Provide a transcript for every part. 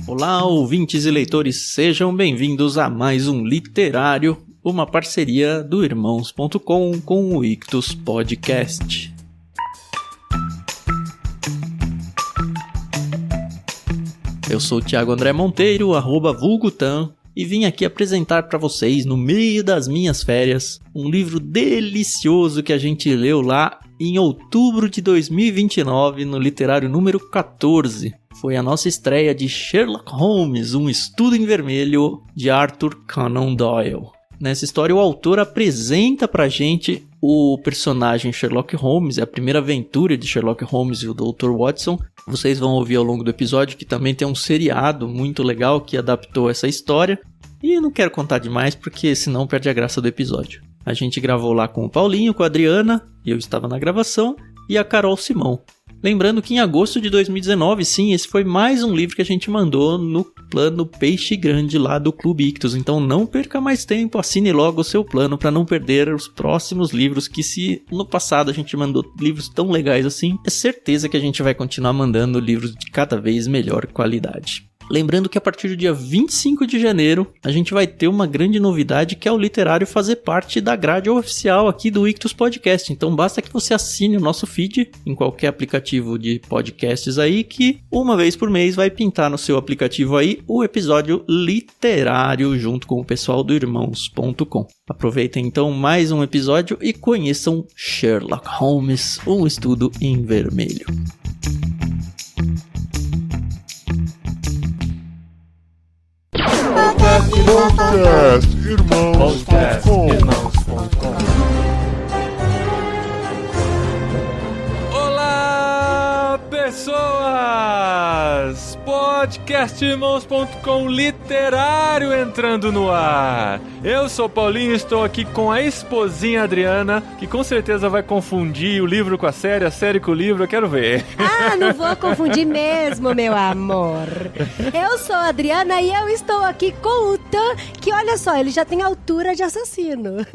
Olá, ouvintes e leitores, sejam bem-vindos a mais um Literário, uma parceria do Irmãos.com com o Ictus Podcast. Eu sou o Thiago André Monteiro, @vulgutan, e vim aqui apresentar para vocês, no meio das minhas férias, um livro delicioso que a gente leu lá em outubro de 2029, no Literário número 14. Foi a nossa estreia de Sherlock Holmes, um estudo em vermelho, de Arthur Conan Doyle. Nessa história, o autor apresenta pra gente o personagem Sherlock Holmes, é a primeira aventura de Sherlock Holmes e o Dr. Watson. Vocês vão ouvir ao longo do episódio que também tem um seriado muito legal que adaptou essa história. E eu não quero contar demais porque senão perde a graça do episódio. A gente gravou lá com o Paulinho, com a Adriana, e eu estava na gravação, e a Carol Simão. Lembrando que em agosto de 2019, sim, esse foi mais um livro que a gente mandou no plano Peixe Grande lá do Clube Ictus. Então não perca mais tempo, assine logo o seu plano para não perder os próximos livros, que se no passado a gente mandou livros tão legais assim, é certeza que a gente vai continuar mandando livros de cada vez melhor qualidade. Lembrando que a partir do dia 25 de janeiro, a gente vai ter uma grande novidade, que é o Literário fazer parte da grade oficial aqui do Ictus Podcast. Então basta que você assine o nosso feed em qualquer aplicativo de podcasts aí, que uma vez por mês vai pintar no seu aplicativo aí o episódio literário junto com o pessoal do Irmãos.com. Aproveitem então mais um episódio e conheçam Sherlock Holmes, um estudo em vermelho. Podcast Irmãos.com. Olá, pessoas! Podcast Irmãos.com Literário entrando no ar. Eu sou o Paulinho e estou aqui com a esposinha Adriana, que com certeza vai confundir o livro com a série com o livro, eu quero ver. Ah, não vou confundir mesmo, meu amor. Eu sou a Adriana e eu estou aqui com o Tan, que olha só, ele já tem altura de assassino.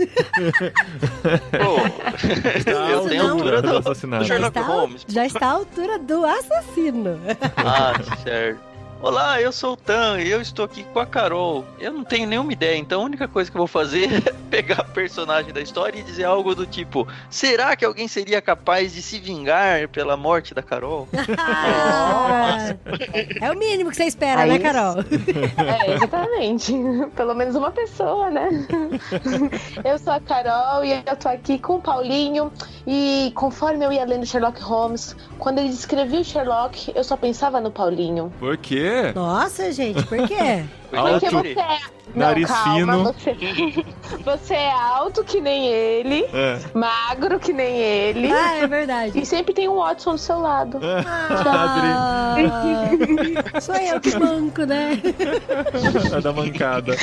Eu tenho a altura do Sherlock Holmes. Já está a altura do assassino. Ah, certo. Olá, eu sou o Tan e eu estou aqui com a Carol. Eu não tenho nenhuma ideia, então a única coisa que eu vou fazer é pegar o personagem da história e dizer algo do tipo: será que alguém seria capaz de se vingar pela morte da Carol? É o mínimo que você espera, né, Carol? É, exatamente. Pelo menos uma pessoa, né? Eu sou a Carol e eu tô aqui com o Paulinho. E conforme eu ia lendo Sherlock Holmes, quando ele descrevia o Sherlock, eu só pensava no Paulinho. Por quê? Nossa, gente, por quê? Porque Alto, você é... nariz fino. Você é alto que nem ele, magro que nem ele. Ah, é verdade. E sempre tem um Watson do seu lado. Sou eu que banco, né? É da mancada.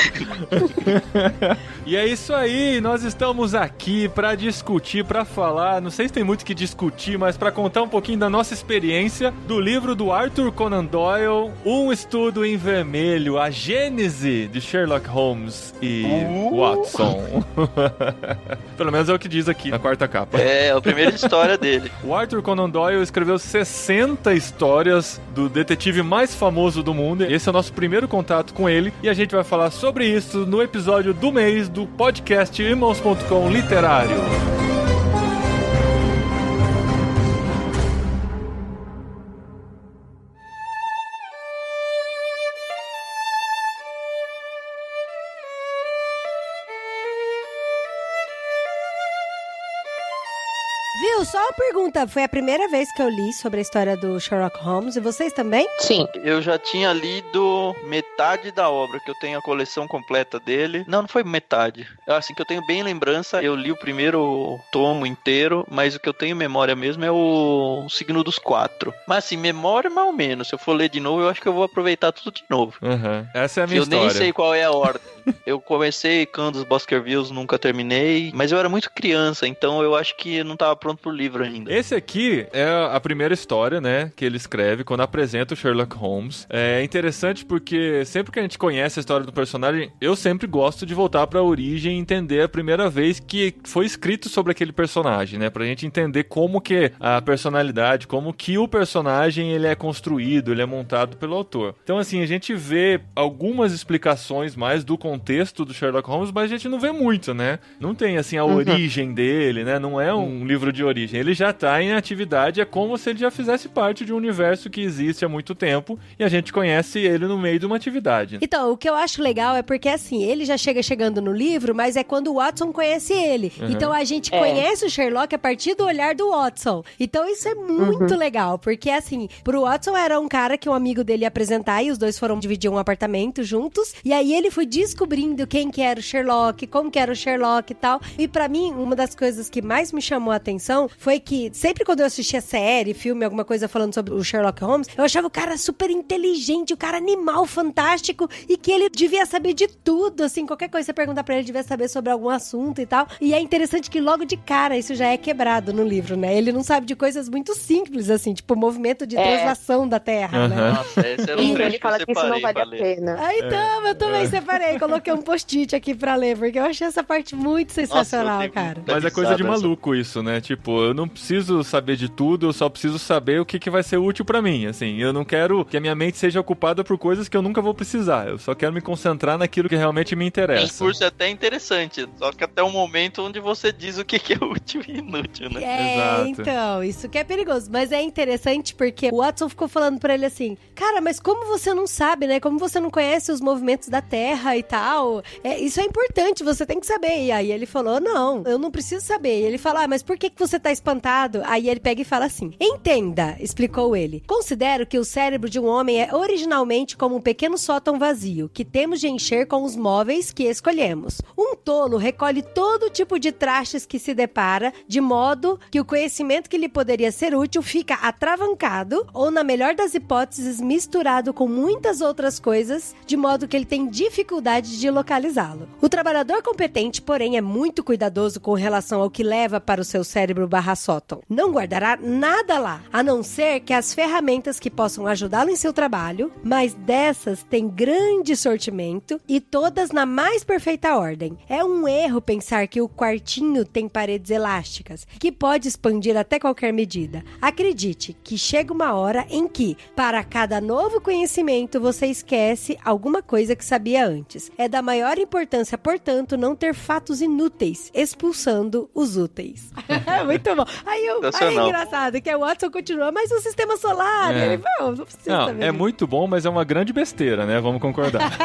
E é isso aí, nós estamos aqui pra discutir, pra falar, não sei se tem muito o que discutir, mas pra contar um pouquinho da nossa experiência do livro do Arthur Conan Doyle, Um Estudo em Vermelho, a Gênese de Sherlock Holmes e Watson. Pelo menos é o que diz aqui na quarta capa. É a primeira história dele. O Arthur Conan Doyle escreveu 60 histórias do detetive mais famoso do mundo. Esse é o nosso primeiro contato com ele e a gente vai falar sobre isso no episódio do mês do podcast Irmãos.com Literário. Viu? Só uma pergunta. Foi a primeira vez que eu li sobre a história do Sherlock Holmes. E vocês também? Sim. Eu já tinha lido metade da obra, que eu tenho a coleção completa dele. Não foi metade. Assim, que eu tenho bem lembrança, eu li o primeiro tomo inteiro, mas o que eu tenho memória mesmo é o Signo dos Quatro. Mas assim, memória mais ou menos. Se eu for ler de novo, eu acho que eu vou aproveitar tudo de novo. Essa é a minha história. Eu nem sei qual é a ordem. Eu comecei Candace Baskervilles, nunca terminei, mas eu era muito criança, então eu acho que eu não tava pronto pronto pro livro ainda. Esse aqui é a primeira história, né, que ele escreve quando apresenta o Sherlock Holmes. É interessante porque sempre que a gente conhece a história do personagem, eu sempre gosto de voltar pra origem e entender a primeira vez que foi escrito sobre aquele personagem, né, pra gente entender como que a personalidade, como que o personagem ele é construído, ele é montado pelo autor. Então, assim, a gente vê algumas explicações mais do contexto do Sherlock Holmes, mas a gente não vê muito, né? Não tem, assim, a origem dele, né? Não é um livro de origem. Ele já tá em atividade, é como se ele já fizesse parte de um universo que existe há muito tempo e a gente conhece ele no meio de uma atividade. Então, o que eu acho legal é porque, assim, ele já chegando no livro, mas é quando o Watson conhece ele. Então, a gente conhece o Sherlock a partir do olhar do Watson. Então, isso é muito legal, porque, assim, pro Watson era um cara que um amigo dele ia apresentar e os dois foram dividir um apartamento juntos. E aí, ele foi descobrindo quem que era o Sherlock, como que era o Sherlock e tal. E pra mim, uma das coisas que mais me chamou a atenção foi que sempre quando eu assistia série, filme, alguma coisa falando sobre o Sherlock Holmes, eu achava o cara super inteligente, o cara animal, fantástico, e que ele devia saber de tudo, assim, qualquer coisa que você perguntar pra ele, devia saber sobre algum assunto e tal. E é interessante que logo de cara isso já é quebrado no livro, né? Ele não sabe de coisas muito simples, assim, tipo o movimento de translação da Terra, né? Nossa, esse era um E trecho ele que eu fala que isso não separei vale a pra ler. pena. Ah, então, eu também separei, coloquei um post-it aqui pra ler, porque eu achei essa parte muito sensacional, Nossa, eu tenho cara. muita Mas é coisa de risada maluco isso, né? Tipo, eu não preciso saber de tudo, eu só preciso saber o que vai ser útil pra mim, assim. Eu não quero que a minha mente seja ocupada por coisas que eu nunca vou precisar. Eu só quero me concentrar naquilo que realmente me Tem interessa. curso até interessante, só que até o momento onde você diz o que é útil e inútil, né? Exato. Então, isso que é perigoso. Mas é interessante porque o Watson ficou falando pra ele assim, cara, mas como você não sabe, né? Como você não conhece os movimentos da Terra e tal? Isso é importante, você tem que saber. E aí ele falou, não, eu não preciso saber. E ele fala, mas por que você tá espantado? Aí ele pega e fala assim, entenda, explicou ele. Considero que o cérebro de um homem é originalmente como um pequeno sótão vazio, que temos de encher com os móveis que escolhemos. Um tolo recolhe todo tipo de trastes que se depara, de modo que o conhecimento que lhe poderia ser útil fica atravancado, ou na melhor das hipóteses, misturado com muitas outras coisas, de modo que ele tem dificuldade de localizá-lo. O trabalhador competente, porém, é muito cuidadoso com relação ao que leva para o seu cérebro /sótão. Não guardará nada lá, a não ser que as ferramentas que possam ajudá-lo em seu trabalho, mas dessas tem grande sortimento e todas na mais perfeita ordem. É um erro pensar que o quartinho tem paredes elásticas, que pode expandir até qualquer medida. Acredite que chega uma hora em que, para cada novo conhecimento, você esquece alguma coisa que sabia antes. É da maior importância, portanto, não ter fatos inúteis, expulsando os úteis. Muito bom. Aí é engraçado que o Watson continua, mas o sistema solar, ele não precisa saber. É muito bom, mas é uma grande besteira, né? Vamos concordar.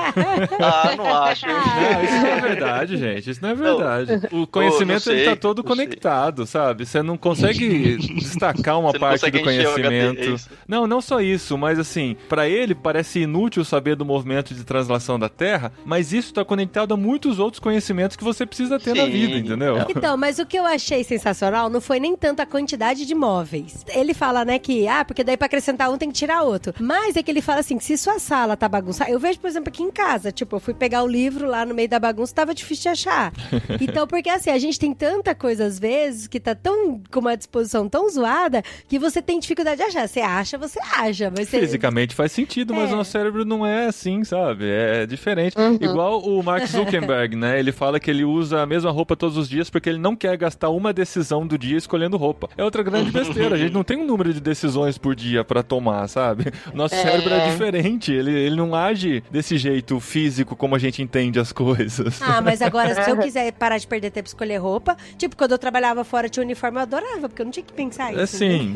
Não acho. Não, isso não é verdade, gente. Isso não é verdade. O conhecimento ele tá todo conectado, sabe? Você não consegue destacar uma parte do conhecimento. Não só isso, mas assim, pra ele parece inútil saber do movimento de translação da Terra, mas isso tá conectado a muitos outros conhecimentos que você precisa ter na vida, entendeu? Então, mas o que eu achei sensacional não foi nem tanto a quantidade de móveis. Ele fala, né, que, porque daí pra acrescentar um tem que tirar outro. Mas é que ele fala assim, que se sua sala tá bagunçada, eu vejo, por exemplo, aqui em casa, tipo, eu fui pegar o livro lá no meio da bagunça, tava difícil de achar. Então, porque assim, a gente tem tanta coisa às vezes que tá tão, com uma disposição tão zoada, que você tem dificuldade de achar. Você acha, mas Fisicamente faz sentido, mas o nosso cérebro não é assim, sabe? É diferente. Igual o Mark Zuckerberg, né? Ele fala que ele usa a mesma roupa todos os dias porque ele não quer gastar uma decisão do dia escolhendo roupa. É outra grande besteira. A gente não tem um número de decisões por dia pra tomar, sabe? O nosso cérebro é diferente. Ele não age desse jeito físico como a gente entende as coisas. Mas agora, se eu quiser parar de perder tempo e escolher roupa, tipo, quando eu trabalhava fora tinha uniforme, eu adorava, porque eu não tinha que pensar isso. Sim.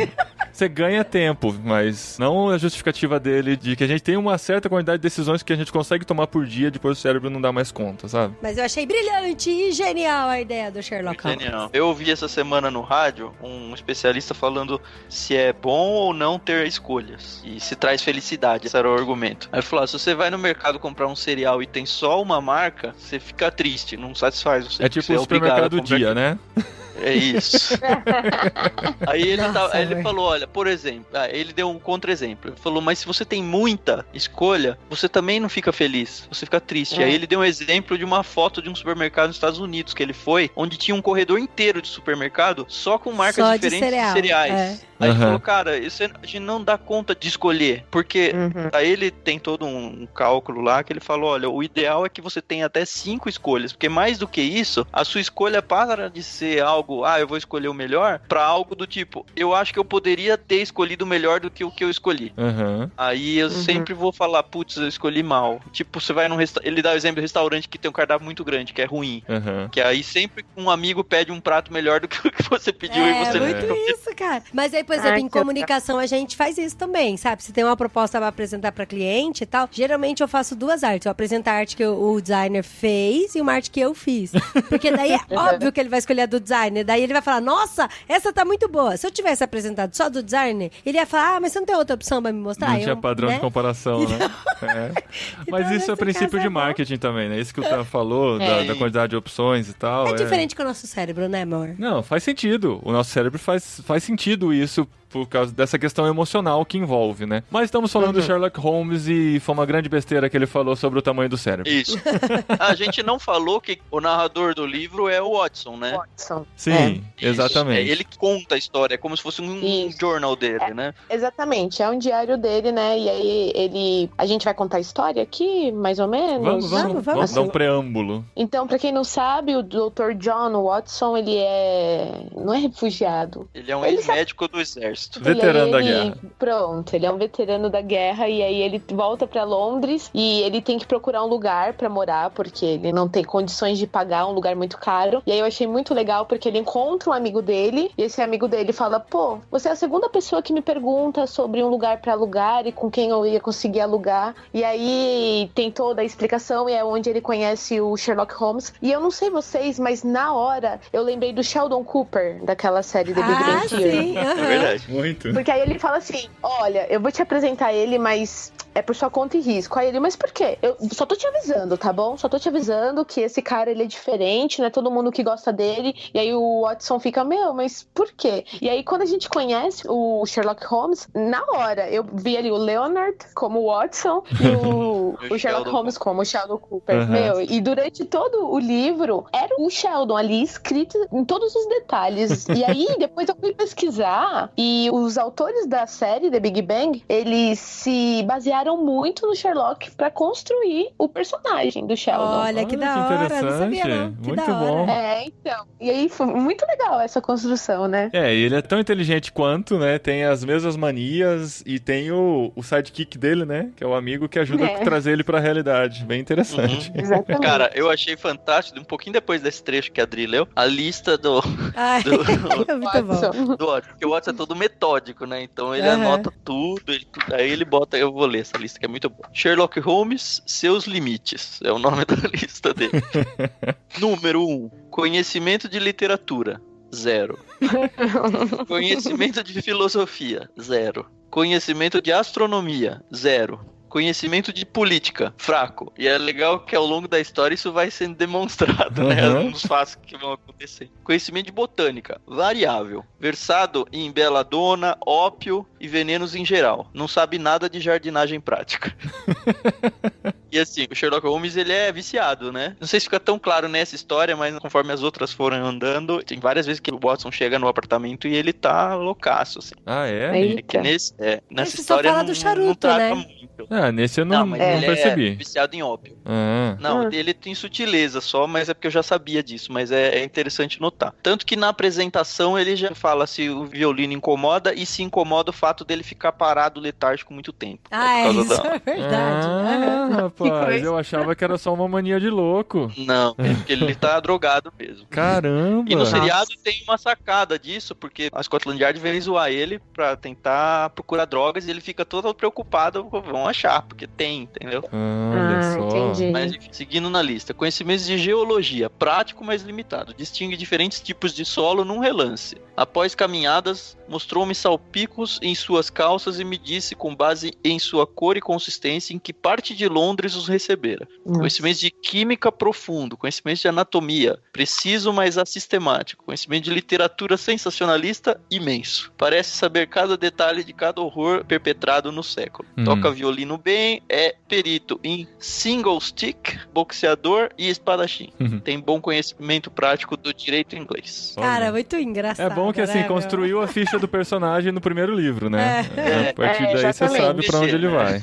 Você ganha tempo, mas não a justificativa dele de que a gente tem uma certa quantidade de decisões que a gente consegue tomar por dia, depois o cérebro não dá mais conta, sabe? Mas eu achei brilhante e genial a ideia do Sherlock Holmes. Genial. Eu ouvi essa semana no rádio um especialista falando se é bom ou não ter escolhas e se traz felicidade. Esse era o argumento. Aí ele falou, se você vai no mercado comprar um cereal e tem só uma marca, você fica triste, não satisfaz você. É tipo o supermercado do dia, né? É isso. Aí ele falou, olha, por exemplo, ele deu um contra-exemplo. Ele falou, mas se você tem muita escolha, você também não fica feliz, você fica triste. Aí ele deu um exemplo de uma foto de um supermercado nos Estados Unidos que ele foi, onde tinha um corredor inteiro de supermercado só com marcas Só diferentes de cereais. Aí ele falou, cara, isso a gente não dá conta de escolher, porque aí ele tem todo um cálculo lá que ele falou, olha, o ideal é que você tenha até 5 escolhas, porque mais do que isso, a sua escolha para de ser algo, eu vou escolher o melhor, pra algo do tipo, eu acho que eu poderia ter escolhido melhor do que o que eu escolhi. Aí eu sempre vou falar, putz, eu escolhi mal. Tipo, você vai num restaurante, ele dá o exemplo do restaurante que tem um cardápio muito grande, que é ruim. Que aí sempre um amigo pede um prato melhor do que o que você pediu e você não isso, cara. Mas aí, por exemplo, em comunicação a gente faz isso também, sabe? Se tem uma proposta pra apresentar pra cliente e tal, geralmente eu faço 2 artes. Eu apresento a arte que o designer fez e uma arte que eu fiz. Porque daí é óbvio que ele vai escolher a do designer. Daí ele vai falar, nossa, essa tá muito boa. Se eu tivesse apresentado só do designer, ele ia falar, mas você não tem outra opção pra me mostrar? Não tinha padrão de comparação, né? Mas Então, isso é princípio de marketing também, né? Isso que o Tan falou, da quantidade de opções e tal. É diferente que o nosso cérebro, né, amor? Não, faz sentido. O nosso cérebro faz sentido isso por causa dessa questão emocional que envolve, né? Mas estamos falando do Sherlock Holmes e foi uma grande besteira que ele falou sobre o tamanho do cérebro. Isso. A gente não falou que o narrador do livro é o Watson, né? Watson. Sim, exatamente. Ele que conta a história, é como se fosse um journal dele, né? Exatamente, é um diário dele, né? E aí a gente vai contar a história aqui, mais ou menos? Vamos dar um preâmbulo. Então, pra quem não sabe, o Dr. John Watson, ele não é refugiado. Ele é um ex-médico do exército. Veterano da guerra. Pronto, ele é um veterano da guerra e aí ele volta pra Londres e ele tem que procurar um lugar pra morar, porque ele não tem condições de pagar um lugar muito caro. E aí eu achei muito legal porque ele encontra um amigo dele e esse amigo dele fala, pô, você é a segunda pessoa que me pergunta sobre um lugar pra alugar e com quem eu ia conseguir alugar. E aí tem toda a explicação e é onde ele conhece o Sherlock Holmes. E eu não sei vocês, mas na hora eu lembrei do Sheldon Cooper, daquela série The Big Bang Theory. Sim, É verdade. Muito. Porque aí ele fala assim, olha, eu vou te apresentar ele, mas é por sua conta e risco. Aí ele, mas por quê? Eu só tô te avisando, tá bom? Só tô te avisando que esse cara, ele é diferente, não é todo mundo que gosta dele. E aí o Watson fica, mas por quê? E aí quando a gente conhece o Sherlock Holmes, na hora, eu vi ali o Leonard como o Watson e o Sherlock Holmes como o Sheldon Cooper. E durante todo o livro, era o Sheldon ali escrito em todos os detalhes. E aí, depois eu fui pesquisar e os autores da série The Big Bang, eles se basearam muito no Sherlock pra construir o personagem do Sheldon. Olha que da hora, não sabia não. Que muito da hora. bom. Então. E aí foi muito legal essa construção, né? Ele é tão inteligente quanto, né? Tem as mesmas manias e tem o sidekick dele, né? Que é o amigo que ajuda a trazer ele pra realidade. Bem interessante. Exatamente. Cara, eu achei fantástico, um pouquinho depois desse trecho que a Adri leu, a lista do muito bom. do Watson. Porque o Watson é todo metódico, né? Então ele anota tudo, aí ele bota, eu vou ler essa lista que é muito boa. Sherlock Holmes, seus limites. É o nome da lista dele. Número 1. Conhecimento de literatura. 0. Conhecimento de filosofia. 0. Conhecimento de astronomia. 0. Conhecimento de política, fraco. E é legal que ao longo da história isso vai sendo demonstrado, né? Alguns fatos que vão acontecer. Conhecimento de botânica, variável. Versado em belladonna, ópio e venenos em geral. Não sabe nada de jardinagem prática. E assim, o Sherlock Holmes, ele é viciado, né? Não sei se fica tão claro nessa história, mas conforme as outras foram andando, tem várias vezes que o Watson chega no apartamento e ele tá loucaço, assim. Ah, é? Eita. Nessa história só fala do charuto, não trata né? muito. Nesse eu não ele percebi. é viciado em ópio. Ah. Não, ele tem sutileza só, mas é porque eu já sabia disso, mas é interessante notar. Tanto que na apresentação ele já fala se o violino incomoda e se incomoda o fato dele ficar parado letárgico muito tempo. Isso é verdade. Rapaz, eu achava que era só uma mania de louco. Não, é porque ele tá drogado mesmo. Caramba! E no seriado tem uma sacada disso, porque a Scotland Yard vem zoar ele pra tentar procurar drogas e ele fica todo preocupado, vão achar achar, porque tem, entendeu? Olha só. Entendi. Mas enfim, seguindo na lista. Conhecimentos de geologia, prático, mas limitado. Distingue diferentes tipos de solo num relance. Após caminhadas, mostrou-me salpicos em suas calças e me disse, com base em sua cor e consistência, em que parte de Londres os recebera. Nossa. Conhecimentos de química profundo, conhecimentos de anatomia, preciso, mas assistemático. Conhecimento de literatura sensacionalista, imenso. Parece saber cada detalhe de cada horror perpetrado no século. Toca violino bem, é perito em single stick, boxeador e espadachim. Tem bom conhecimento prático do direito inglês. Cara, muito engraçado. É bom que assim, né, meu? construiu a ficha do personagem no primeiro livro, né? A partir daí você exatamente. sabe pra onde ele vai.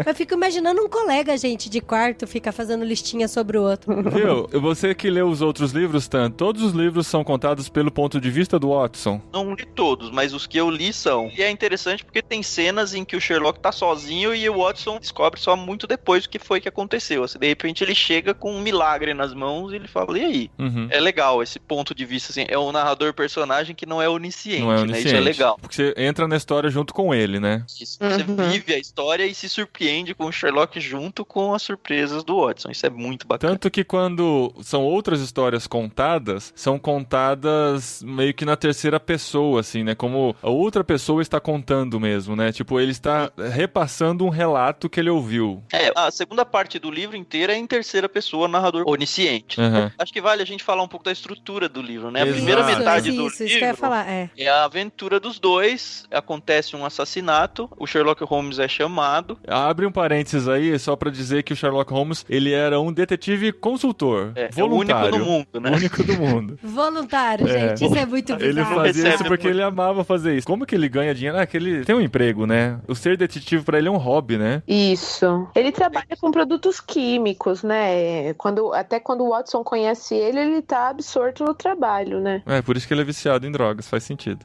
Eu fico imaginando um colega, gente, de quarto ficar fazendo listinha sobre o outro. Viu? Você que leu os outros livros, Tan, todos os livros são contados pelo ponto de vista do Watson. Não li todos, mas os que eu li são. E é interessante porque tem cenas em que o Sherlock tá sozinho e o Watson descobre só muito depois o que foi que aconteceu. Assim, de repente ele chega com um milagre nas mãos e ele fala, e aí? É legal esse ponto de vista, assim, é um narrador-personagem que não é onisciente, Não é né? onisciente. Isso é legal. Porque você entra na história junto com ele, né? Isso, você vive a história e se surpreende com o Sherlock junto com as surpresas do Watson. Isso é muito bacana. Tanto que quando são outras histórias contadas, são contadas meio que na terceira pessoa, assim, né? Como a outra pessoa está contando mesmo, né? Tipo, ele está repassando um relato que ele ouviu. A segunda parte do livro inteiro é em terceira pessoa, narrador onisciente. Acho que vale a gente falar um pouco da estrutura do livro, né? A Exato. primeira metade do Isso que eu ia livro falar, é a aventura dos dois, acontece um assassinato, o Sherlock Holmes é chamado. Abre um parênteses aí, só pra dizer que o Sherlock Holmes, ele era um detetive consultor, voluntário. É o único no mundo, né? O único do mundo. Voluntário, gente, isso é muito bizarro. Ele fazia Recebe isso porque muito. ele amava fazer isso. Como que ele ganha dinheiro? Ah, que ele tem um emprego, né? O ser detetive pra ele é um hobby, né? Isso. Ele trabalha com produtos químicos, né? Até quando o Watson conhece ele, ele tá absorto no trabalho, né? É, por isso que ele é viciado em drogas, faz sentido.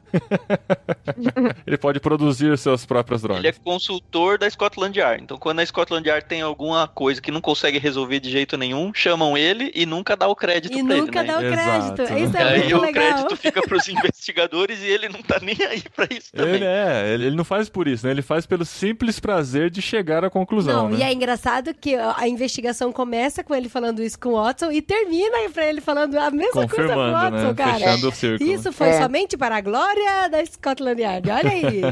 Ele pode produzir suas próprias drogas. Ele é consultor da Scotland Yard. Então, quando a Scotland Yard tem alguma coisa que não consegue resolver de jeito nenhum, chamam ele e nunca dá o crédito E pra ele, nunca né? dá o crédito. Exato. Isso E é aí muito o legal. crédito fica pros investigadores e ele não tá nem aí pra isso também. Ele não faz por isso, né? Ele faz pelo simples prazer de chegar à conclusão, Não, né? e é engraçado que a investigação começa com ele falando isso com o Watson e termina pra ele falando a mesma coisa com o Confirmando, Watson, né? cara. Fechando o círculo. Isso foi somente para a glória da Scotland Yard, olha aí.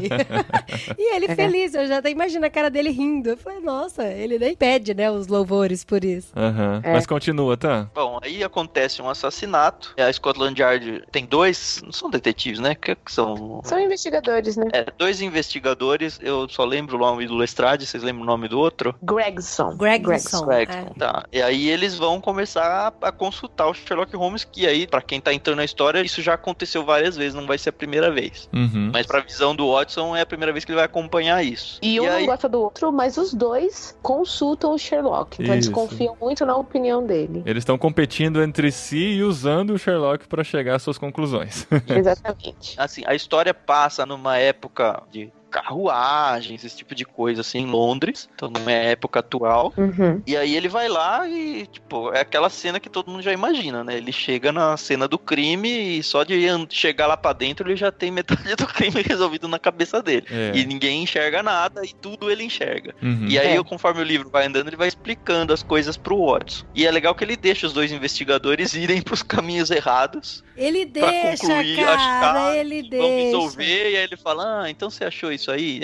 E ele feliz, eu já até imagino a cara dele rindo. Eu falei, nossa, ele nem pede, né, os louvores por isso. Mas continua, tá? Bom, aí acontece um assassinato. A Scotland Yard tem dois, não são detetives, né? Que são... São investigadores, né? dois investigadores. Eu só lembro o nome do Lestrade, vocês lembram o nome do outro? Gregson. Gregson. Tá. E aí eles vão começar a consultar o Sherlock Holmes, que aí, pra quem tá entrando na história, isso já aconteceu várias vezes, não vai ser a primeira vez. Mas pra visão do Watson, é a primeira vez que ele vai acompanhar isso. E um não gosta do outro, mas os dois consultam o Sherlock. Então eles Isso. confiam muito na opinião dele. Eles estão competindo entre si e usando o Sherlock pra chegar às suas conclusões. Exatamente. Assim, a história passa numa época de carruagens, esse tipo de coisa, assim, em Londres. Então não é a época atual. E aí ele vai lá e, tipo, é aquela cena que todo mundo já imagina, né? Ele chega na cena do crime e só de chegar lá pra dentro ele já tem metade do crime resolvido na cabeça dele. E ninguém enxerga nada e tudo ele enxerga. E aí, conforme o livro vai andando, ele vai explicando as coisas pro Watson. E é legal que ele deixa os dois investigadores irem pros caminhos errados. Ele Pra deixa, concluir, cara, ele vão deixa. resolver, e aí ele fala, então você achou isso aí?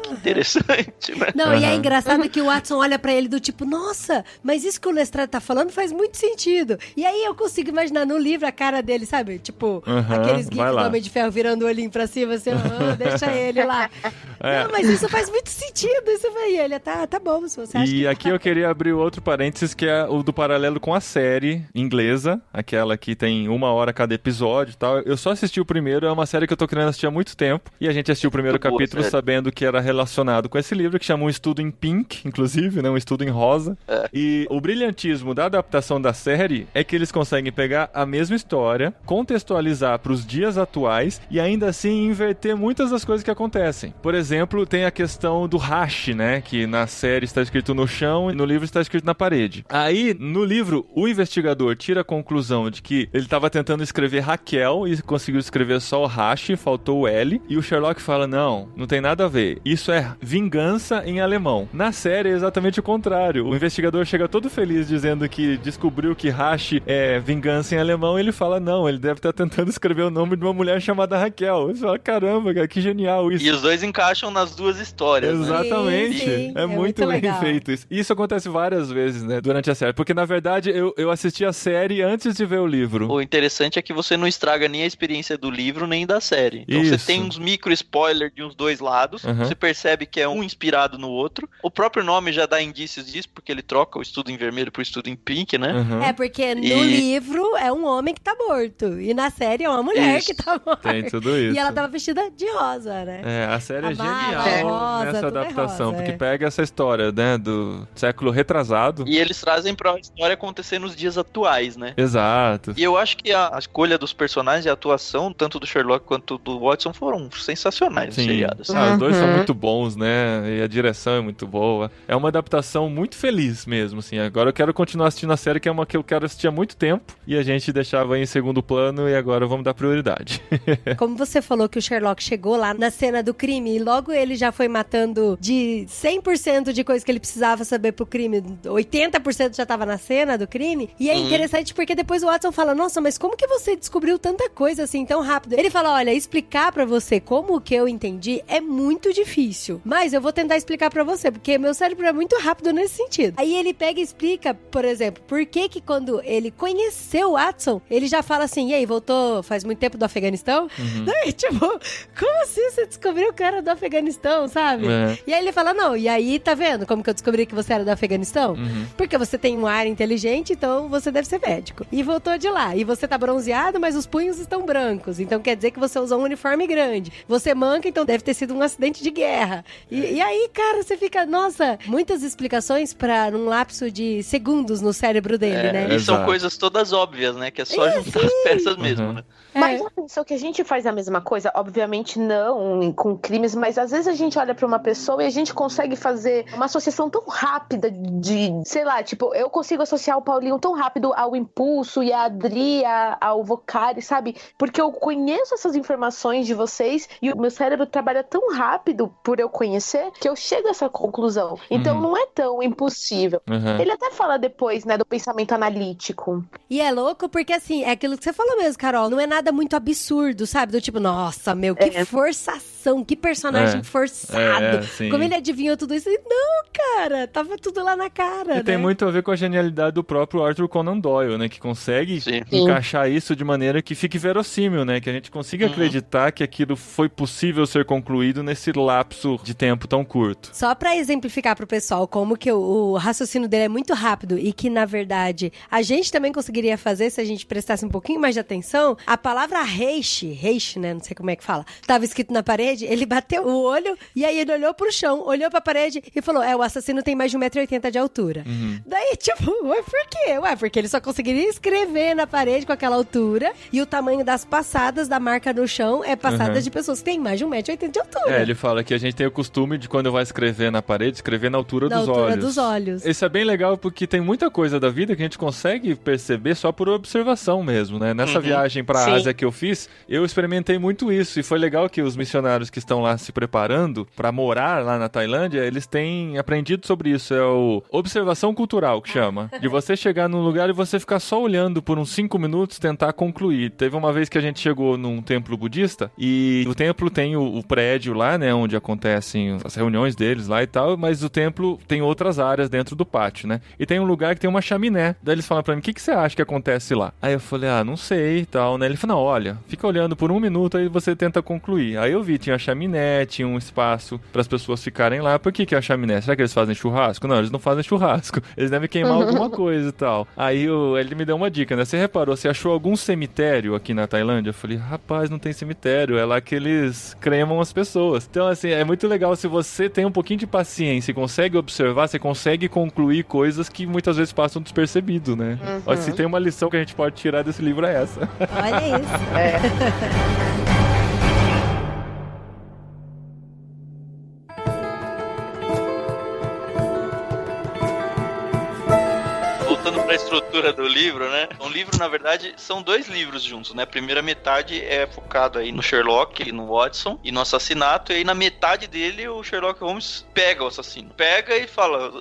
Que interessante, né? Não, e é engraçado que o Watson olha pra ele do tipo, nossa, mas isso que o Lestrade tá falando faz muito sentido. E aí eu consigo imaginar no livro a cara dele, sabe? Tipo, aqueles gifs do Homem de Ferro virando o olhinho pra cima, assim, deixa ele lá. Não, mas isso faz muito sentido, isso aí. Ele tá bom, se você acha que... E aqui eu queria abrir outro parênteses, que é o do paralelo com a série inglesa, aquela que tem 1 hora cada episódio e tal. Eu só assisti o primeiro, é uma série que eu tô querendo assistir há muito tempo, e a gente assistiu o primeiro capítulo sabendo que era relacionado com esse livro, que chama Um Estudo em Pink, inclusive, né? Um estudo em rosa. E o brilhantismo da adaptação da série é que eles conseguem pegar a mesma história, contextualizar pros dias atuais e ainda assim inverter muitas das coisas que acontecem. Por exemplo, tem a questão do hash, né? Que na série está escrito no chão e no livro está escrito na parede. Aí, no livro, o investigador tira a conclusão de que ele estava tentando escrever Raquel e conseguiu escrever só o hash, faltou o L. E o Sherlock fala, não, Não tem nada a ver. Isso é vingança em alemão. Na série é exatamente o contrário. O investigador chega todo feliz dizendo que descobriu que Hashi é vingança em alemão e ele fala, não, ele deve estar tentando escrever o nome de uma mulher chamada Raquel. Você fala, caramba, cara, que genial isso. E os dois encaixam nas duas histórias, né? Exatamente. Sim, É muito bem legal. feito isso. Isso acontece várias vezes, né, durante a série. Porque, na verdade, eu assisti a série antes de ver o livro. O interessante é que você não estraga nem a experiência do livro, nem da série. Então Isso. você tem uns micro spoilers de uns dois lados, você percebe que é um inspirado no outro. O próprio nome já dá indícios disso, porque ele troca o estudo em vermelho pro estudo em pink, né? Uhum. É, porque no livro é um homem que tá morto. E na série é uma mulher Isso. que tá morta. Tem tudo isso. E ela tava vestida de rosa, né? É, a série é Amada, genial rosa, nessa tudo é adaptação, rosa, porque é. pega essa história, né, do século retrasado. E eles trazem pra história acontecer nos dias atuais, né? Exato. E eu acho que a escolha dos personagens e a atuação, tanto do Sherlock quanto do Watson, foram sensacionais no Sim. seriado. assim. Os dois são muito bons, né? E a direção é muito boa. É uma adaptação muito feliz mesmo, assim. Agora eu quero continuar assistindo a série, que é uma que eu quero assistir há muito tempo. E a gente deixava em segundo plano e agora vamos dar prioridade. Como você falou que o Sherlock chegou lá na cena do crime e logo ele já foi matando de 100% de coisa que ele precisava saber pro crime, 80% já tava na cena do crime. E é interessante porque depois o Watson fala, nossa, mas como que você descobriu tanta coisa assim tão rápido? Ele fala, olha, explicar pra você como que eu entendi é muito difícil, mas eu vou tentar explicar pra você, porque meu cérebro é muito rápido nesse sentido. Aí ele pega e explica, por exemplo, por que que quando ele conheceu o Watson, ele já fala assim, e aí, voltou faz muito tempo do Afeganistão? Daí, tipo, como assim você descobriu que era do Afeganistão, sabe? É. E aí ele fala, não, e aí, tá vendo como que eu descobri que você era do Afeganistão? Porque você tem um ar inteligente, então você deve ser médico. E voltou de lá. E você tá bronzeado, mas os punhos estão brancos. Então quer dizer que você usou um uniforme grande. Você manca, então deve ter sido um acidente de guerra. E aí, cara, você fica, nossa, muitas explicações pra um lapso de segundos no cérebro dele, né? E são Exato. coisas todas óbvias, né? Que é só juntar as peças mesmo, né? Mas já pensou que a gente faz a mesma coisa? Obviamente não com crimes, mas às vezes a gente olha pra uma pessoa e a gente consegue fazer uma associação tão rápida de, sei lá, tipo, eu consigo associar o Paulinho tão rápido ao Impulso e a Adri ao Vocari, sabe? Porque eu conheço essas informações de vocês e o meu cérebro trabalha tão rápido por eu conhecer que eu chego a essa conclusão. Então não é tão impossível. Ele até fala depois, né, do pensamento analítico. E é louco porque, assim, é aquilo que você falou mesmo, Carol. Não é nada muito absurdo, sabe? Do tipo, nossa, meu, que forçação, que personagem forçado. sim. Como ele adivinhou tudo isso? E não, cara, tava tudo lá na cara, E tem né? muito a ver com a genialidade do próprio Arthur Conan Doyle, né? Que consegue Sim. encaixar isso de maneira que fique verossímil, né? Que a gente consiga acreditar que aquilo foi possível ser concluído nesse lapso de tempo tão curto. Só pra exemplificar pro pessoal como que o raciocínio dele é muito rápido e que, na verdade, a gente também conseguiria fazer se a gente prestasse um pouquinho mais de atenção, a palavra reishi, né? Não sei como é que fala. Tava escrito na parede, ele bateu o olho e aí ele olhou pro chão, olhou pra parede e falou, o assassino tem mais de 1,80 m de altura. Daí, tipo, ué, por quê? Ué, porque ele só conseguiria escrever na parede com aquela altura e o tamanho das passadas da marca no chão é passadas de pessoas que têm mais de 1,80 m de altura. É, ele fala que a gente tem o costume de, quando vai escrever na parede, escrever na altura Na dos altura olhos. dos olhos. Isso é bem legal porque tem muita coisa da vida que a gente consegue perceber só por observação mesmo, né? Nessa viagem pra Ásia que eu fiz, eu experimentei muito isso e foi legal que os missionários que estão lá se preparando pra morar lá na Tailândia, eles têm aprendido sobre isso. É o observação cultural, que chama. De você chegar num lugar e você ficar só olhando por uns 5 minutos, tentar concluir. Teve uma vez que a gente chegou num templo budista e o templo tem o prédio lá, né? Onde acontecem as reuniões deles lá e tal, mas o templo tem outras áreas dentro do pátio, né? E tem um lugar que tem uma chaminé. Daí eles falam pra mim, o que você acha que acontece lá? Aí eu falei, não sei e tal, né? Ele falou, não, olha, fica olhando por 1 minuto aí você tenta concluir. Aí eu vi, tinha a chaminé, tinha um espaço para as pessoas ficarem lá. Por que é a chaminé? Será que eles fazem churrasco? Não, eles não fazem churrasco. Eles devem queimar alguma coisa e tal. Aí ele me deu uma dica, né? Você reparou, você achou algum cemitério aqui na Tailândia? Eu falei, rapaz, não tem cemitério. É lá que eles cremam as pessoas. Então, assim, é muito legal se você tem um pouquinho de paciência e consegue observar, você consegue concluir coisas que muitas vezes passam despercebido, né? Olha, se tem uma lição que a gente pode tirar desse livro é essa. Olha isso. Voltando pra a estrutura do livro, né? Um livro, na verdade, são 2 livros juntos, né? A primeira metade é focado aí no Sherlock, no Watson e no assassinato, e aí na metade dele o Sherlock Holmes pega o assassino. Pega e fala,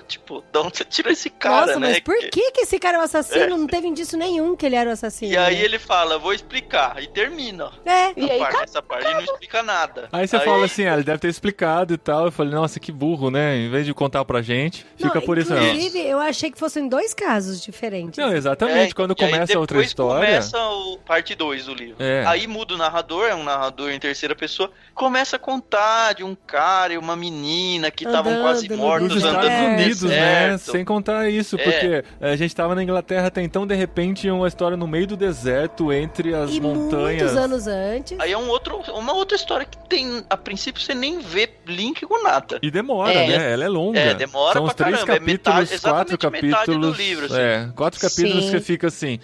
tipo, de onde você tirou esse cara, Nossa, né? mas por que esse cara é o assassino? Não teve indício nenhum que ele era o assassino. E aí né? ele fala, vou explicar, e termina. E aí, Essa parte ele não explica nada. Aí você fala assim, ele deve ter explicado e tal. Eu falei, nossa, que burro, né? Em vez de contar pra gente, fica por isso mesmo. Inclusive, eu achei que fossem 2 casos diferentes. Não, exatamente. Quando começa outra história... começa o parte 2 do livro. Aí muda o narrador, é um narrador em terceira pessoa, começa a contar de um cara e uma menina que estavam quase mortos nos andando Estados no Unidos, deserto. né? Sem contar isso, porque a gente tava na Inglaterra até então, de repente, uma história no meio do deserto, entre as montanhas. Muitos anos antes. Aí é uma outra história que tem, a princípio, você nem vê link com nada. E demora, né? Ela é longa. Demora São os pra 3 caramba. capítulos, 4 capítulos. Do livro, assim. 4 capítulos que você fica assim,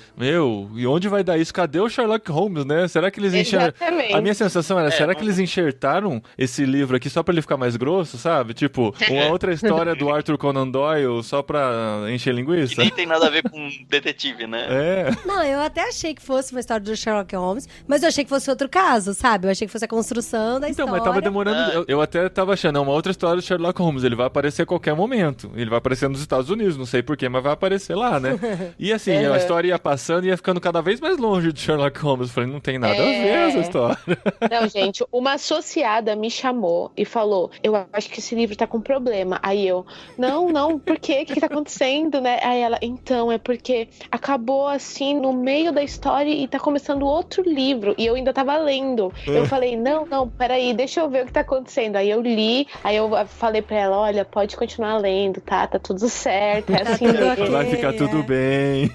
e onde vai dar isso? Cadê o Sherlock Holmes, né? Será que eles enxertaram? A minha sensação era, será que eles enxertaram esse livro aqui só pra ele ficar mais grosso, sabe? Tipo, uma outra história do Arthur Conan Doyle só pra encher linguiça? Que nem tem nada a ver com detetive, né? Não, eu até achei que fosse uma história do Sherlock Holmes, mas eu achei que fosse outro caso, sabe? Eu achei que fosse a construção da história. Então, mas tava demorando. Eu até tava achando, uma outra história do Sherlock Holmes. Ele vai aparecer a qualquer momento. Ele vai aparecer nos Estados Unidos, não sei porquê, mas vai aparecer lá, né? E assim, a história ia passando e ia ficando cada vez mais longe de Sherlock Holmes. Eu falei, não tem nada a ver essa história. Não, gente, uma associada me chamou e falou, eu acho que esse livro tá com problema. Aí eu, não, por quê? O que tá acontecendo, né? Aí ela, então, é porque acabou assim, no meio da história e tá começando outro livro. E eu ainda tava lendo. Eu falei, não, peraí, deixa eu ver o que tá acontecendo. Aí eu li, aí eu falei pra ela, olha, pode continuar lendo, tá tudo certo, é assim mesmo. Vai ficar tudo bem.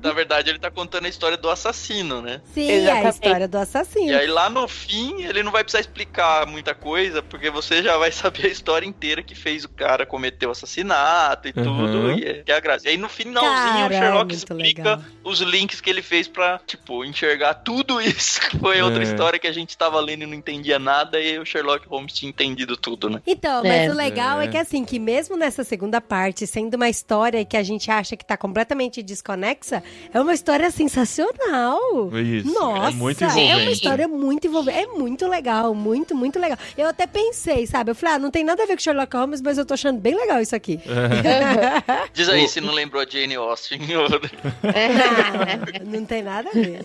Na verdade, ele tá contando a história do assassino, né? Sim, exatamente. a história do assassino. E aí lá no fim, ele não vai precisar explicar muita coisa, porque você já vai saber a história inteira que fez o cara cometer o assassinato e tudo, e é a graça. E aí no finalzinho, o Sherlock explica os links que ele fez pra, tipo, enxergar tudo isso, que foi outra história que a gente tava lendo e não entendia nada, e o Sherlock Holmes tinha entendido tudo, né? Então, mas o legal é que assim, que mesmo nessa segunda parte, sendo uma história que a gente acha que tá completamente desconexa, é uma história sensacional. Isso, Nossa, é muito envolvente. É uma história muito envolvente. É muito legal, muito, muito legal. Eu até pensei, sabe? Eu falei, não tem nada a ver com Sherlock Holmes, mas eu tô achando bem legal isso aqui. Diz aí se não lembrou a Jane Austen. Não tem nada a ver.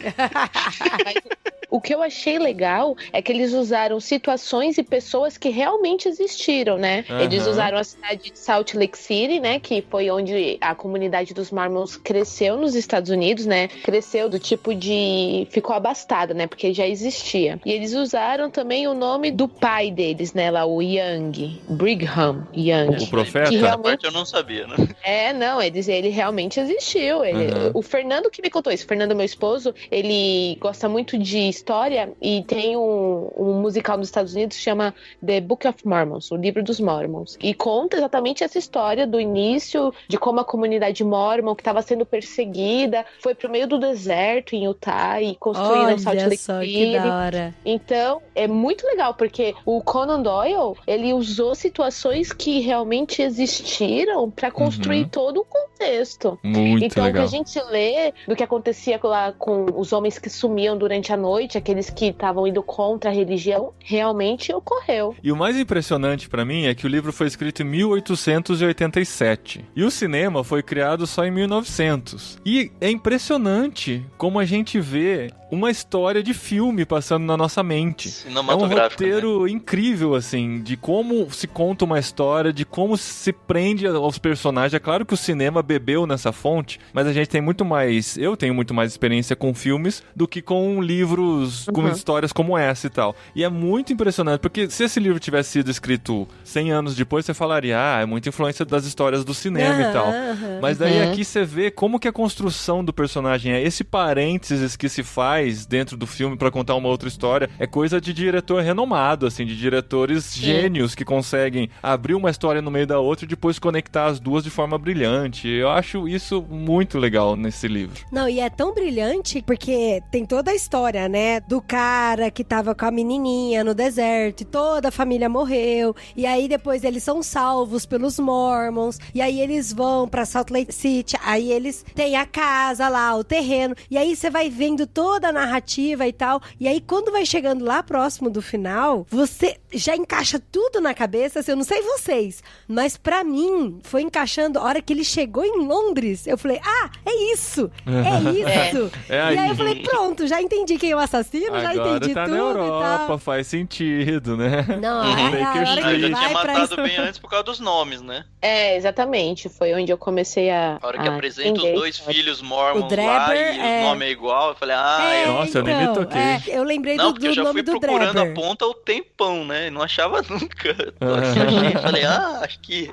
O que eu achei legal é que eles usaram situações e pessoas que realmente existiram, né? Eles usaram a cidade de Salt Lake City, né? Que foi onde a comunidade dos Mormons cresceu nos Estados Unidos, né? Cresceu do tipo de... ficou abastada, né? Porque já existia. E eles usaram também o nome do pai deles, né? Lá, o Young. Brigham Young. O profeta? Que Essa parte eu não sabia, né? Não, ele realmente existiu. O Fernando que me contou isso. O Fernando, meu esposo, ele gosta muito de história e tem um musical nos Estados Unidos que chama The Book of Mormons, o Livro dos Mormons. E conta exatamente essa história do início, de como a comunidade mormon, que estava sendo perseguida, foi pro meio do deserto em Utah e construíram Salt Lake City. Que da hora. Então, é muito legal, porque o Conan Doyle, ele usou situações que realmente existiram para construir todo o contexto. Muito então, legal. O que a gente lê do que acontecia lá com os homens que sumiam durante a noite, aqueles que estavam indo contra a religião, realmente ocorreu. E o mais impressionante pra mim é que o livro foi escrito em 1887. E o cinema foi criado só em 1900. E é impressionante como a gente vê uma história de filme passando na nossa mente. É um roteiro incrível, assim, de como se conta uma história, de como se prende aos personagens. É claro que o cinema bebeu nessa fonte, mas a gente tem muito mais... Eu tenho muito mais experiência com filmes do que com livros, com histórias como essa e tal. E é muito impressionante, porque se esse livro tivesse sido escrito 100 anos depois, você falaria, é muita influência das histórias do cinema e tal. Mas daí aqui você vê como que a construção do personagem é esse parênteses que se faz dentro do filme pra contar uma outra história, é coisa de diretor renomado, assim, de diretores gênios que conseguem abrir uma história no meio da outra e depois conectar as duas de forma brilhante. Eu acho isso muito legal nesse livro. Não, e é tão brilhante porque tem toda a história, né? né, do cara que tava com a menininha no deserto e toda a família morreu. E aí depois eles são salvos pelos Mormons. E aí eles vão pra Salt Lake City. Aí eles têm a casa lá, o terreno. E aí você vai vendo toda a narrativa e tal. E aí quando vai chegando lá próximo do final, você já encaixa tudo na cabeça. Assim, eu não sei vocês, mas pra mim foi encaixando. A hora que ele chegou em Londres, eu falei, é isso! É isso! E aí eu falei, pronto, já entendi quem é o assassino, agora já entendi tá tudo na Europa, e tal. faz sentido, né? Não, Lembrei que eu a hora que Eu ele já tinha vai pra matado bem antes por causa dos nomes, né? Exatamente. Foi onde eu comecei a. A hora que apresenta os entender. 2 filhos Mormons O Drebber, lá e o nome é igual, eu falei, Nossa, eu nem me toquei. eu lembrei Não, do porque eu já nome fui do procurando Drebber. a ponta o tempão, né? E não achava nunca. Eu achei, falei, acho que...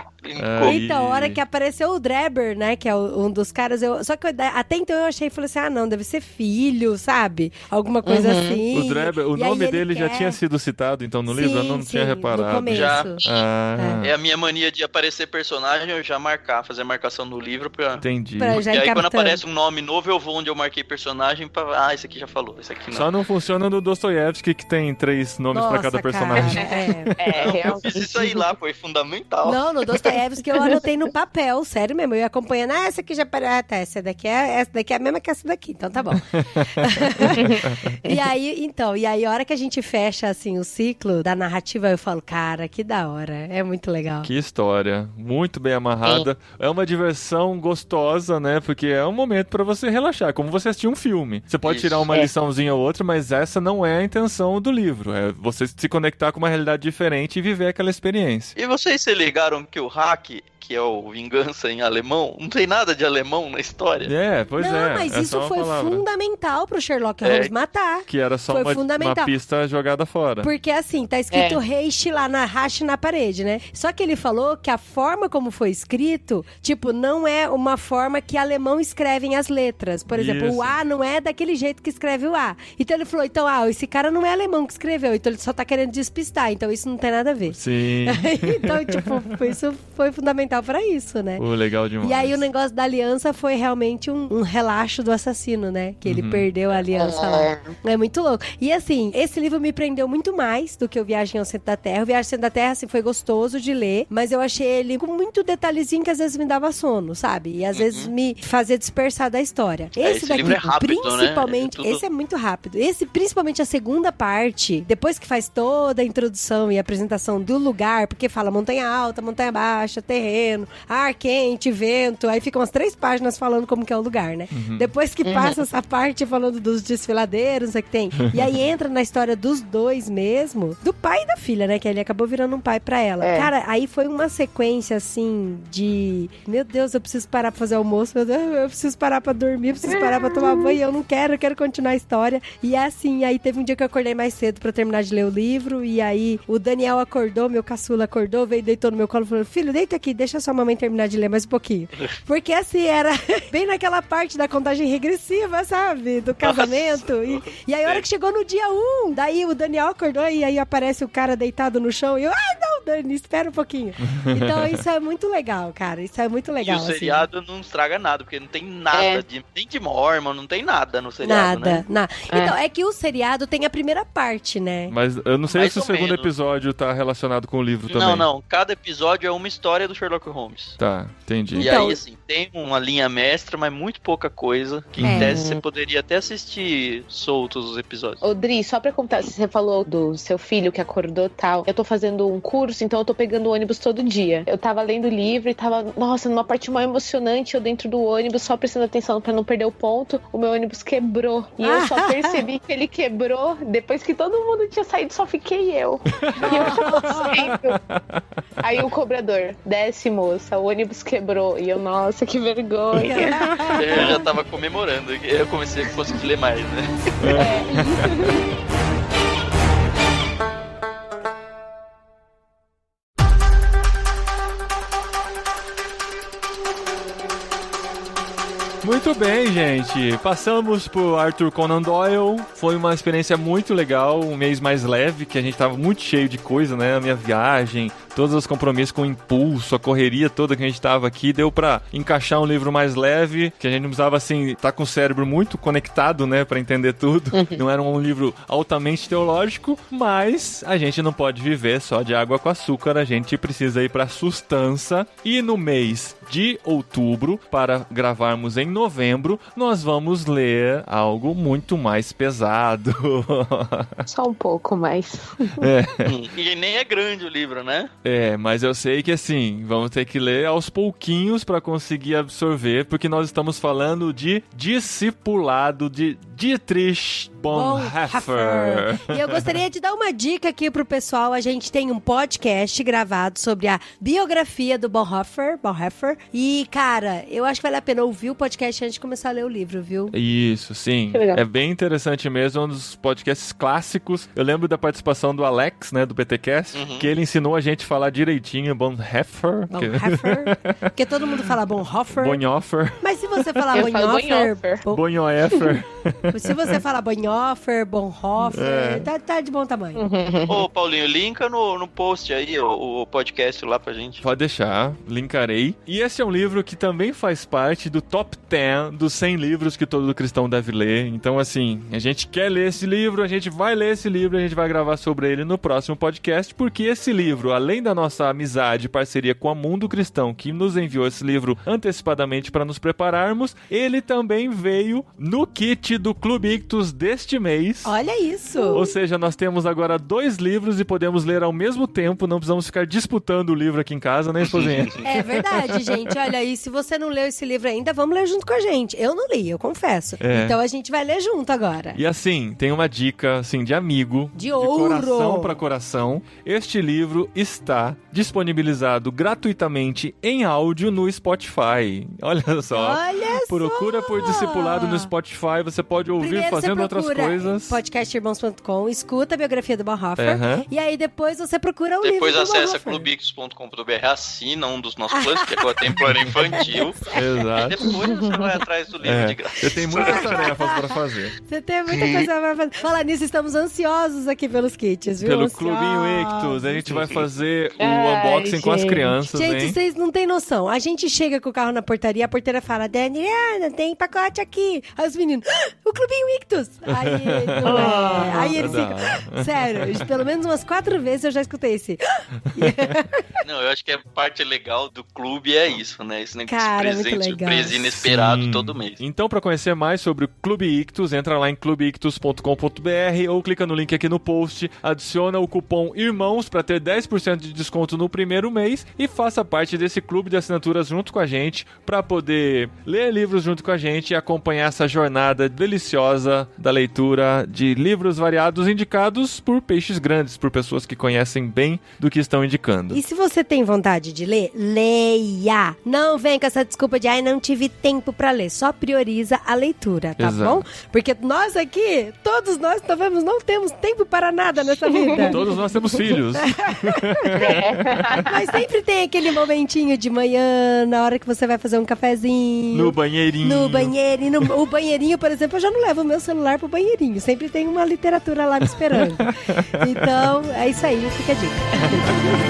Então, a hora que apareceu o Drebber, né, que é um dos caras, só que até então eu achei, falei assim, não, deve ser filho, sabe? Alguma coisa assim. O Drebber, o E aí nome ele dele já quer- tinha sido citado, então, no livro? Eu não tinha no reparado. começo. Já. Ah, É a minha mania de aparecer personagem, eu já fazer marcação no livro pra... entendi. Pra já E ir aí quando captando. aparece um nome novo, eu vou onde eu marquei personagem pra... esse aqui já falou, esse aqui não. Só não funciona no Dostoiévski, que tem 3 nomes pra cada Nossa, personagem. cara, Não, eu Realmente. fiz isso aí lá, foi fundamental. Não, no Dostoiévski eu anotei no papel, sério mesmo. Eu ia acompanhando, essa aqui já parece, tá, essa daqui é a mesma que essa daqui, então tá bom. E aí a hora que a gente fecha, assim, o ciclo da narrativa, eu falo, cara, que da hora, é muito legal. Que história, muito bem amarrada. É uma diversão gostosa, né? Porque é um momento pra você relaxar, como você assistir um filme. Você pode Isso. tirar uma liçãozinha ou outra, mas essa não é a intenção do livro. É você se conectar com uma realidade diferente e viver aquela experiência. E vocês se ligaram que o hack, que é o vingança em alemão, não tem nada de alemão na história? Pois não, é. mas é isso só uma foi palavra. fundamental pro Sherlock Holmes matar. Que era só Foi uma fundamental. pista jogada fora. Porque assim, tá escrito Reich lá na haste na parede, né? Só que ele falou que a forma como foi escrito, tipo, não é uma forma que alemão escrevem as letras. Por exemplo, Isso. o A não é daquele jeito que escreve o A. Então ele falou, esse cara não é alemão que escreveu, então ele só tá querendo despistar, então isso não tem nada a ver. Sim. Então, tipo, isso foi fundamental pra isso, né? Legal demais. E aí o negócio da aliança foi realmente um relaxo do assassino, né? Que ele perdeu a aliança lá. É muito louco. E assim, esse livro me prendeu muito mais do que o Viagem ao Centro da Terra. O Viagem ao Centro da Terra, assim, foi gostoso de ler, mas eu achei ele com muito detalhezinho que às vezes me dava sono, sabe? E às vezes me fazia dispersar da história. Esse esse daqui, livro é rápido, né? principalmente, É tudo- esse é muito rápido. Esse, principalmente a segunda parte, depois que faz toda a introdução e a apresentação do lugar, porque fala montanha alta, montanha baixa, terreno, ar quente, vento, aí ficam umas 3 páginas falando como que é o lugar, né? Depois que passa essa parte falando dos desfiladeiros, não sei o que tem, e aí entra na história dos dois mesmo, do pai e da filha, né? Que ele acabou virando um pai pra ela. Cara, aí foi uma sequência, assim, de... Meu Deus, eu preciso parar pra fazer almoço, meu Deus, eu preciso parar pra dormir, eu preciso parar pra tomar banho, eu não quero, eu quero continuar a história. E é assim, aí teve um dia que eu acordei mais cedo pra terminar de ler o livro, e aí o Daniel acordou, meu caçula acordou, veio, deitou no meu colo e falou, filho, deita aqui, deixa sua mamãe terminar de ler mais um pouquinho. Porque assim, era bem naquela parte da contagem regressiva, sabe? Do casamento. E aí a hora que chegou no dia 1, daí o Daniel acordou e aí aparece o cara deitado no chão e eu, não, Dani, espera um pouquinho. Então isso é muito legal, cara. Isso é muito legal. E o seriado não estraga nada, porque não tem nada, nem de Mormon, não tem nada no seriado, Nada, né? nada. Então, é que o seriado tem a primeira parte, né? Mas eu não sei Mais se o ou segundo menos. episódio tá relacionado com o livro também. Não. Cada episódio é uma história do Sherlock Holmes. Tá, entendi. E Então- aí, assim, tem uma linha mestra, mas muito pouca coisa. Que em tese você poderia até assistir soltos os episódios. Ô, Dri, só pra contar, você falou do seu filho que acordou e tal. Eu tô fazendo um curso, então eu tô pegando o ônibus todo dia. Eu tava lendo o livro e tava, nossa, numa parte mais emocionante, eu dentro do ônibus, só prestando atenção pra não perder o ponto, o meu ônibus quebrou. E eu só percebi que ele quebrou depois que todo mundo tinha saído, só fiquei eu. E eu aí o cobrador, desce, moça, o ônibus quebrou. E eu, nossa, que vergonha. Eu já tava comemorando. Eu comecei a conseguir ler mais, né? Muito bem, gente. Passamos por Arthur Conan Doyle. Foi uma experiência muito legal, um mês mais leve, que a gente tava muito cheio de coisa, né? A minha viagem, todos os compromissos com o impulso, a correria toda que a gente tava aqui, deu pra encaixar um livro mais leve, que a gente não precisava, assim, tá com o cérebro muito conectado, né, pra entender tudo. Não era um livro altamente teológico, mas a gente não pode viver só de água com açúcar, a gente precisa ir pra sustância. E no mês de outubro, para gravarmos em novembro, nós vamos ler algo muito mais pesado. Só um pouco mais. E nem é grande o livro, né? Mas eu sei que assim, vamos ter que ler aos pouquinhos para conseguir absorver, porque nós estamos falando de Discipulado de Dietrich Bonhoeffer. E eu gostaria de dar uma dica aqui pro pessoal. A gente tem um podcast gravado sobre a biografia do Bonhoeffer. E, cara, eu acho que vale a pena ouvir o podcast antes de começar a ler o livro, viu? Isso, sim. É bem interessante mesmo, um dos podcasts clássicos. Eu lembro da participação do Alex, né, do PTCast, que ele ensinou a gente a falar direitinho Bonhoeffer. Porque todo mundo fala Bonhoeffer. Mas se você falar Bonhoeffer. Se você falar Bonhoeffer, tá de bom tamanho. Ô, Paulinho, linka no post aí o podcast lá pra gente. Pode deixar, linkarei. E esse é um livro que também faz parte do top 10 dos 100 livros que todo cristão deve ler. Então, assim, a gente quer ler esse livro, a gente vai ler esse livro, a gente vai gravar sobre ele no próximo podcast, porque esse livro, além da nossa amizade e parceria com a Mundo Cristão, que nos enviou esse livro antecipadamente para nos prepararmos, ele também veio no kit do Clube Ictus deste mês. Olha isso! Ou seja, nós temos agora 2 livros e podemos ler ao mesmo tempo, não precisamos ficar disputando o livro aqui em casa, né, esposinha? É verdade, gente. Olha, e se você não leu esse livro ainda, vamos ler junto com a gente. Eu não li, eu confesso. Então a gente vai ler junto agora. E assim, tem uma dica, assim, de amigo. De ouro! Coração para coração. Este livro está disponibilizado gratuitamente em áudio no Spotify. Olha só. Procura por Discipulado no Spotify, você pode ouvir primeiro fazendo outras coisas. Podcastirmãos.com, escuta a biografia do Bonhoeffer, e aí depois você procura o livro do Depois acessa Bonhoeffer. clubictus.com.br, assina um dos nossos planos, que agora tem plano infantil. Exato. E depois você vai atrás do livro de graça. Você tem muitas tarefas para fazer. Você tem muita coisa pra fazer. Fala nisso, estamos ansiosos aqui pelos kits, viu? Pelo Clubinho Ictus, a gente vai fazer o unboxing com as crianças, gente, hein? vocês não têm noção. A gente chega com o carro na portaria, a porteira fala, Daniela, tem pacote aqui. Aí os meninos, o Clubinho Ictus. Aí não é. Aí eles ficam... Sério, pelo menos umas 4 vezes eu já escutei esse. Não, eu acho que a parte legal do clube é isso, né? Esse negócio Cara, presente, muito legal. surpresa inesperado todo mês. Então, para conhecer mais sobre o Clube Ictus, entra lá em clubeictus.com.br ou clica no link aqui no post, adiciona o cupom IRMÃOS para ter 10% de desconto no primeiro mês e faça parte desse clube de assinaturas junto com a gente para poder ler livros junto com a gente e acompanhar essa jornada deliciosa da leitura de livros variados indicados por peixes grandes, por pessoas que conhecem bem do que estão indicando. E se você tem vontade de ler, leia. Não vem com essa desculpa de, não tive tempo pra ler. Só prioriza a leitura, tá bom? Porque nós aqui, todos nós não temos tempo para nada nessa vida. Todos nós temos filhos. Mas sempre tem aquele momentinho de manhã, na hora que você vai fazer um cafezinho. No banheirinho. O banheirinho, por exemplo, eu já não levo o meu celular pro banheirinho. Sempre tem uma literatura lá me esperando. Então, é isso aí, fica a dica.